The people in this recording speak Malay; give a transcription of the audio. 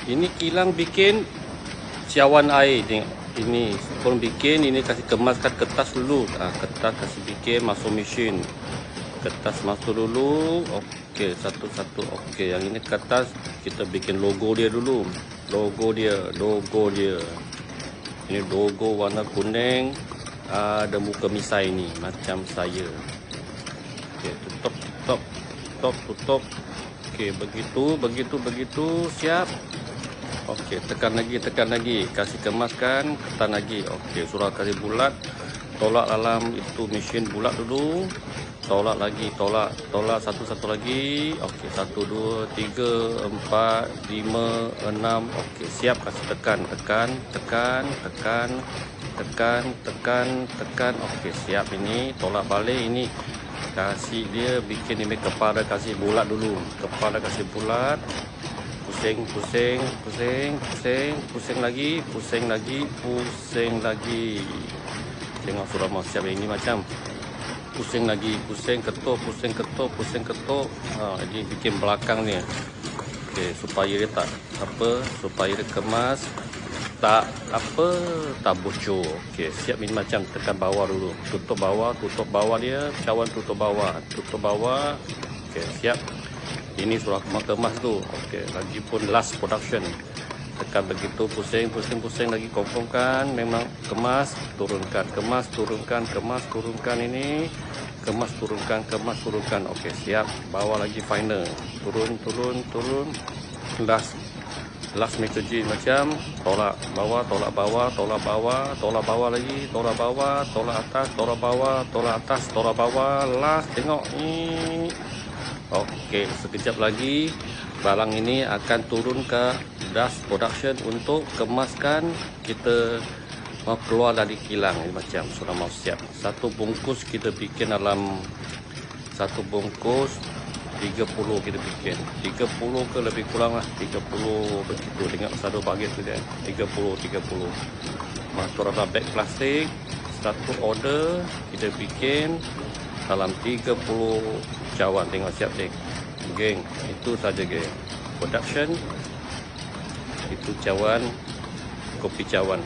Ini kilang bikin cawan air. Tengok. Ini sebelum bikin, ini kasih kemaskan kertas dulu. Kertas kasih bikin, masuk mesin. Kertas masuk dulu. Okey, satu-satu. Okey, yang ini kertas kita bikin logo dia dulu. Logo dia. Ini logo warna kuning. Ada muka misai ni macam saya. Okey, tutup. Okey, begitu, siap. Okey, tekan lagi, kasih kemaskan, tekan lagi. Okey, surah kasih bulat. Tolak dalam itu mesin bulat dulu. Tolak lagi, tolak satu-satu lagi. Okey, 1 2 3 4 5 6. Okey, siap, kasih tekan. Okey, siap. Ini tolak balik ini. Kasih dia bikin ini kepala kasih bulat dulu. Kepala kasih bulat. Pusing lagi. Tengok surah mau siap ini macam pusing lagi, ketuk. Ini bikin belakang ni. Okey, supaya dia supaya dia kemas tak bocor. Okey, siap ini macam tekan bawah dulu. Tutup bawah dia, cawan tutup bawah. Okey, siap. Ini surah kemas tu. Okey, lagi pun last production. Tekan begitu, pusing lagi, confirmkan memang kemas, turunkan ini. Kemas turunkan. Okey, siap. Bawa lagi final. Turun. Last metode macam tolak bawah, tolak lagi, tolak atas, tolak bawah. Last, tengok ni. Okey, sekejap lagi barang ini akan turun ke dust production untuk kemaskan. Kita mau keluar dari kilang ini macam sudah mau siap. Satu bungkus kita bikin dalam satu bungkus 30 kita bikin. 30 ke lebih kurang lah, 30 begitu. Tengok satu bahagian tu dia. 30. Masuk dalam beg plastik. Satu order kita bikin dalam 30 cawan. Tengok siap geng. Itu saja geng. Production itu cawan, kopi cawan.